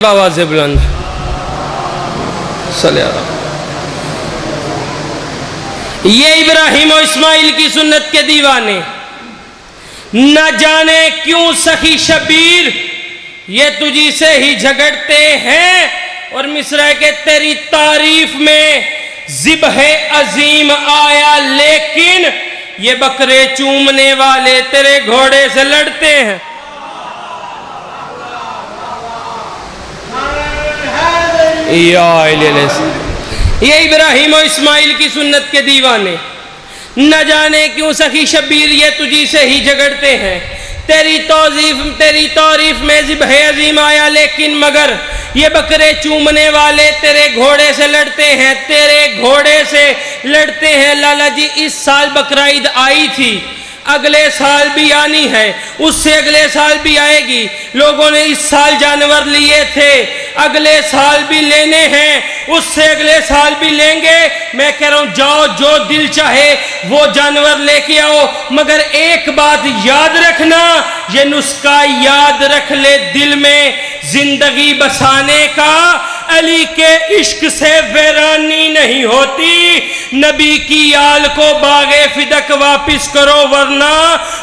آواز بلند صلی اللہ۔ یہ ابراہیم و اسماعیل کی سنت کے دیوانے، نہ جانے کیوں سخی شبیر یہ تجھی سے ہی جھگڑتے ہیں، اور مصرع کے تیری تعریف میں ذبح عظیم آیا لیکن یہ بکرے چومنے والے تیرے گھوڑے سے لڑتے ہیں۔ یہ ابراہیم و اسماعیل کی سنت کے دیوانے، نہ جانے کیوں سخی شبیر یہ تجھی سے ہی جھگڑتے ہیں، تیری تعریف میں ذبح عظیم آیا لیکن مگر یہ بکرے چومنے والے تیرے گھوڑے سے لڑتے ہیں، تیرے گھوڑے سے لڑتے ہیں۔ لالا جی اس سال بقرعید آئی تھی، اگلے سال بھی آنی ہے، اس سے اگلے سال بھی آئے گی، لوگوں نے اس سال جانور لیے تھے، اگلے سال بھی لینے ہیں، اس سے اگلے سال بھی لیں گے۔ میں کہہ رہا ہوں جاؤ جو دل چاہے وہ جانور لے کے آؤ، مگر ایک بات یاد رکھنا، یہ نسخہ یاد رکھ لے دل میں، زندگی بسانے کا علی کے عشق سے ویرانی نہیں ہوتی، نبی کی آل کو باغ فدق واپس کرو ورنہ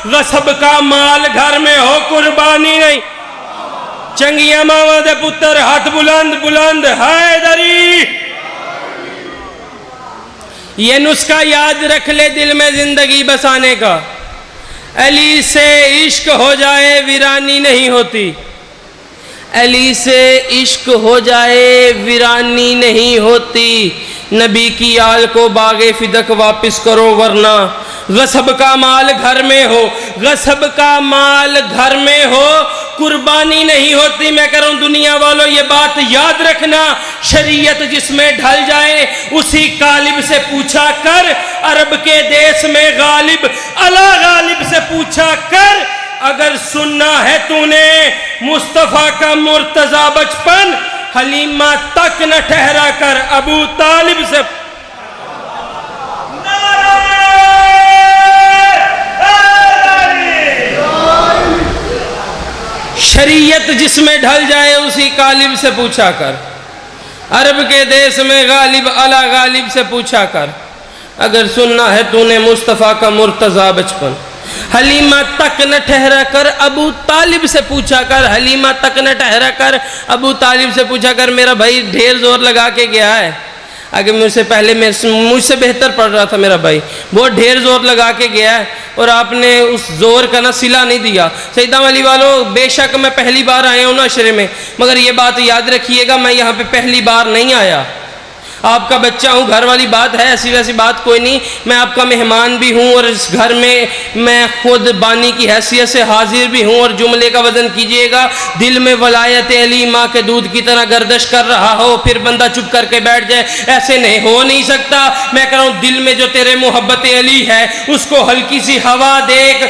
غصب کا مال گھر میں ہو قربانی نہیں۔ چنگیاں ماما دے پتر ہاتھ بلند بلند حیدری، یہ نسخہ یاد رکھ لے دل میں زندگی بسانے کا، علی سے عشق ہو جائے ویرانی نہیں ہوتی، علی سے عشق ہو جائے ویرانی نہیں ہوتی، نبی کی آل کو باغ فدق واپس کرو ورنہ غصب کا مال گھر میں ہو، غصب کا مال گھر میں ہو قربانی نہیں ہوتی۔ میں کہہ رہا ہوں دنیا والوں یہ بات یاد رکھنا، شریعت جس میں ڈھل جائے اسی غالب سے پوچھا کر، عرب کے دیس میں غالب اعلیٰ غالب سے پوچھا کر، اگر سننا ہے تو نے مصطفیٰ کا مرتضیٰ بچپن، حلیمہ تک نہ ٹھہرا کر ابو طالب سے۔ شریعت جس میں ڈھل جائے اسی غالب سے پوچھا کر، عرب کے دیس میں غالب اعلیٰ غالب سے پوچھا کر، اگر سننا ہے تو نے مصطفیٰ کا مرتضیٰ بچپن، حلیمہ تک نہ ٹھہرا کر ابو طالب سے پوچھا کر، حلیمہ تک نہ ٹھہرا کر ابو طالب سے پوچھا کر۔ میرا بھائی ڈھیر زور لگا کے گیا ہے، آگے مجھ سے پہلے مجھ سے بہتر پڑھ رہا تھا میرا بھائی، بہت ڈھیر زور لگا کے گیا ہے اور آپ نے اس زور کا نہ صلہ نہیں دیا۔ سیدہ علی والوں بے شک میں پہلی بار آیا ہوں عشرے میں، مگر یہ بات یاد رکھیے گا میں یہاں پہ پہلی بار نہیں آیا، آپ کا بچہ ہوں، گھر والی بات ہے، ایسی ویسی بات کوئی نہیں، میں آپ کا مہمان بھی ہوں اور اس گھر میں میں خود بانی کی حیثیت سے حاضر بھی ہوں، اور جملے کا وزن کیجئے گا، دل میں ولایت علی ماں کے دودھ کی طرح گردش کر رہا ہو پھر بندہ چپ کر کے بیٹھ جائے، ایسے نہیں ہو نہیں سکتا۔ میں کہہ رہا ہوں دل میں جو تیرے محبت علی ہے اس کو ہلکی سی ہوا دیکھ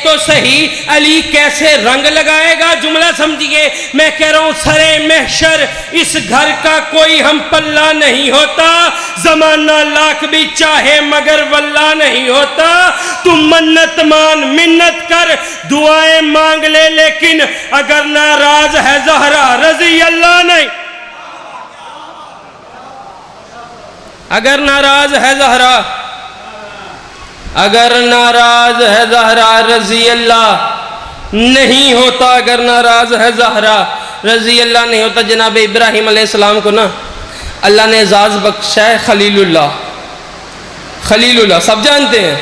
تو صحیح، علی کیسے رنگ لگائے گا، جملہ سمجھیے۔ میں کہہ رہا ہوں سرے محشر اس گھر کا کوئی ہم پلہ نہیں ہوتا، زمانہ لاکھ بھی چاہے مگر واللہ نہیں ہوتا، تم منت مان منت کر دعائیں مانگ لے لیکن اگر ناراض ہے زہرا رضی اللہ نہیں، اگر ناراض ہے زہرا، اگر ناراض ہے زہرا رضی اللہ نہیں ہوتا، اگر ناراض ہے زہرا رضی اللہ نہیں ہوتا۔ جناب ابراہیم علیہ السلام کو نا اللہ نے اعزاز بخشا ہے خلیل اللہ، خلیل اللہ سب جانتے ہیں،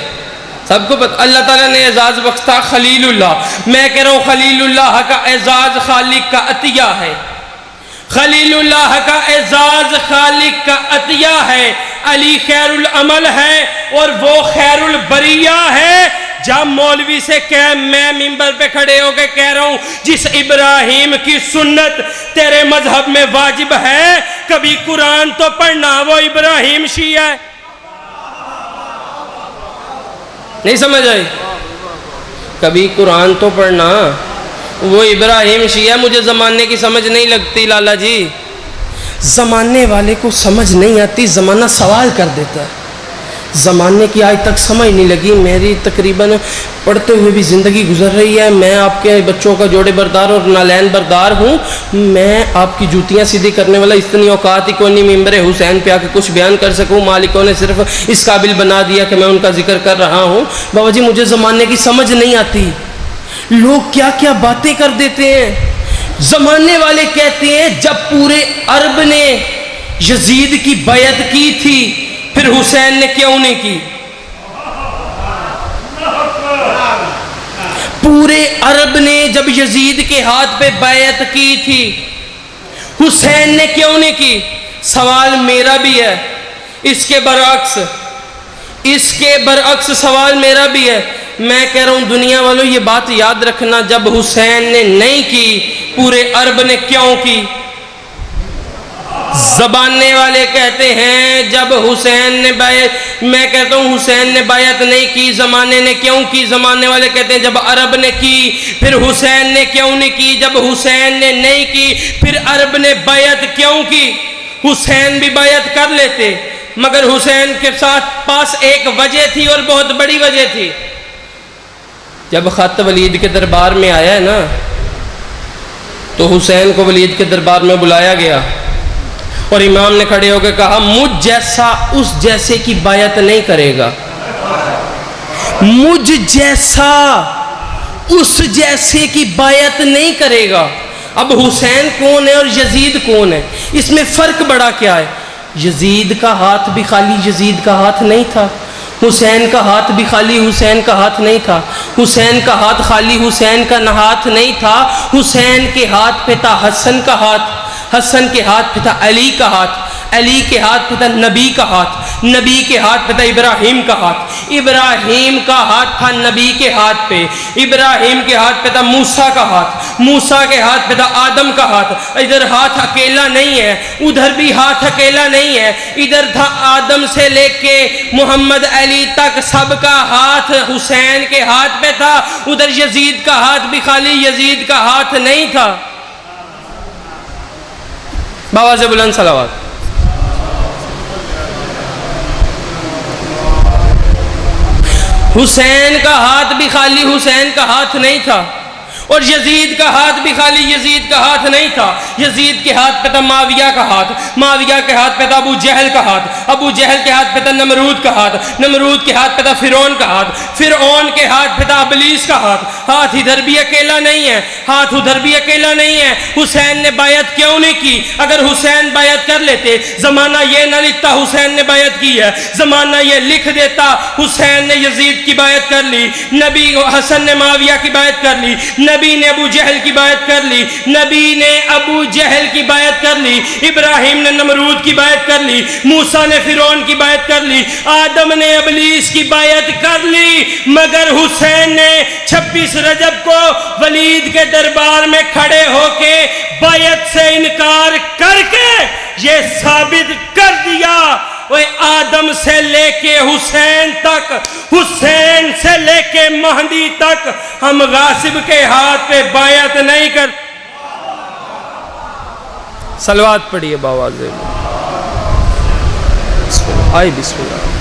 سب کو پتہ، اللہ تعالیٰ نے اعزاز بخشا خلیل اللہ۔ میں کہہ رہا ہوں خلیل اللہ کا اعزاز خالق کا عطیہ ہے، خلیل اللہ کا اعزاز خالق کا عطیہ ہے، علی خیر العمل ہے اور وہ خیر البریہ ہے۔ جب مولوی سے کہہ میں منبر پہ کھڑے ہو کے کہہ رہا ہوں جس ابراہیم کی سنت تیرے مذہب میں واجب ہے، کبھی قرآن تو پڑھنا، وہ ابراہیم شیعہ ہے، نہیں سمجھ آئی؟ کبھی قرآن تو پڑھنا، وہ ابراہیم شیعہ۔ مجھے زمانے کی سمجھ نہیں لگتی لالا جی، زمانے والے کو سمجھ نہیں آتی، زمانہ سوال کر دیتا ہے۔ زمانے کی آج تک سمجھ نہیں لگی. میری تقریباً پڑھتے ہوئے بھی زندگی گزر رہی ہے. میں آپ کے بچوں کا جوڑے بردار اور نالین بردار ہوں. میں آپ کی جوتیاں سیدھی کرنے والا اتنی اوقات ہی کوئی نہیں ممبر حسین پہ آ کے کچھ بیان کر سکوں. مالکوں نے صرف اس قابل بنا دیا کہ میں ان کا ذکر کر رہا ہوں. بابا جی مجھے زمانے کی سمجھ نہیں آتی. لوگ کیا کیا باتیں کر دیتے ہیں. زمانے والے کہتے ہیں جب پورے عرب نے یزید کی بیعت کی تھی پھر حسین نے کیوں نہیں کی. پورے عرب نے جب یزید کے ہاتھ پہ بیعت کی تھی حسین نے کیوں نہیں کی. سوال میرا بھی ہے اس کے برعکس سوال میرا بھی ہے. میں کہہ رہا ہوں دنیا والوں یہ بات یاد رکھنا, جب حسین نے نہیں کی پورے عرب نے کیوں کی. زبانے والے کہتے ہیں جب حسین نے بیعت, میں کہتا ہوں حسین نے بیعت نہیں کی, زمانے نے کیوں کی. زمانے والے کہتے ہیں جب عرب نے کی پھر حسین نے کیوں نہیں کی. جب حسین نے نہیں کی پھر عرب نے بیعت کیوں کی. حسین بھی بیعت کر لیتے مگر حسین کے ساتھ پاس ایک وجہ تھی اور بہت بڑی وجہ تھی. جب خط ولید کے دربار میں آیا ہے نا تو حسین کو ولید کے دربار میں بلایا گیا اور امام نے کھڑے ہو کے کہا مجھ جیسا اس جیسے کی بیعت نہیں کرے گا. مجھ جیسا اس جیسے کی بیعت نہیں کرے گا. اب حسین کون ہے اور یزید کون ہے, اس میں فرق بڑا کیا ہے. یزید کا ہاتھ بھی خالی یزید کا ہاتھ نہیں تھا, حسین کا ہاتھ بھی خالی حسین کا ہاتھ نہیں تھا. حسین کا ہاتھ خالی حسین کا ہاتھ نہیں تھا. حسین کے ہاتھ پہ تھا حسن کا ہاتھ, حسن کے ہاتھ پہ تھا علی کا ہاتھ, علی کے ہاتھ پہ تھا نبی کا ہاتھ, نبی کے ہاتھ پہ تھا ابراہیم کا ہاتھ, ابراہیم کا ہاتھ تھا نبی کے ہاتھ پہ, ابراہیم کے ہاتھ پہ تھا موسیٰ کا ہاتھ, موسیٰ کے ہاتھ پہ تھا آدم کا ہاتھ. ادھر ہاتھ اکیلا نہیں ہے, ادھر بھی ہاتھ اکیلا نہیں ہے. ادھر تھا آدم سے لے کے محمد علی تک سب کا ہاتھ حسین کے ہاتھ پہ تھا. ادھر یزید کا ہاتھ بھی خالی یزید کا ہاتھ نہیں تھا. بابا سے بلند صلوات. حسین کا ہاتھ بھی خالی حسین کا ہاتھ نہیں تھا اور یزید کا ہاتھ بھی خالی یزید کا ہاتھ نہیں تھا. یزید کے ہاتھ پہ تھا معاویہ کا ہاتھ, معاویہ کے ہاتھ پہ تھا ابو جہل کا ہاتھ, ابو جہل کے ہاتھ پہ تھا نمرود کا ہاتھ, نمرود کے ہاتھ پہ تھا فرعون کا ہاتھ, فرعون کے ہاتھ پہ تھا ابلیس کا ہاتھ. ہاتھ ادھر بھی اکیلا نہیں ہے, ہاتھ ادھر بھی اکیلا نہیں ہے. حسین نے بیعت کیوں نہیں کی؟ اگر حسین بیعت کر لیتے زمانہ یہ نہ لکھتا حسین نے بیعت کی ہے, زمانہ یہ لکھ دیتا حسین نے یزید کی بیعت کر لی, نبی حسن نے معاویہ کی بیعت کر لی, نبی نے ابو جہل کی بیعت کر لی, نبی نے ابو جہل کی بیعت کر لی, ابراہیم نے نمرود کی بیعت کر لی, موسیٰ نے فرعون کی بیعت کر لی, آدم نے ابلیس کی بیعت کر لی. مگر حسین نے 26 رجب کو ولید کے دربار میں کھڑے ہو کے بیعت سے انکار کر کے یہ ثابت کر دیا آدم سے لے کے حسین تک, حسین سے لے کے مہدی تک ہم غاصب کے ہاتھ پہ بیعت نہیں کرتے. صلوات پڑھیے باواز. آئے بسم اللہ.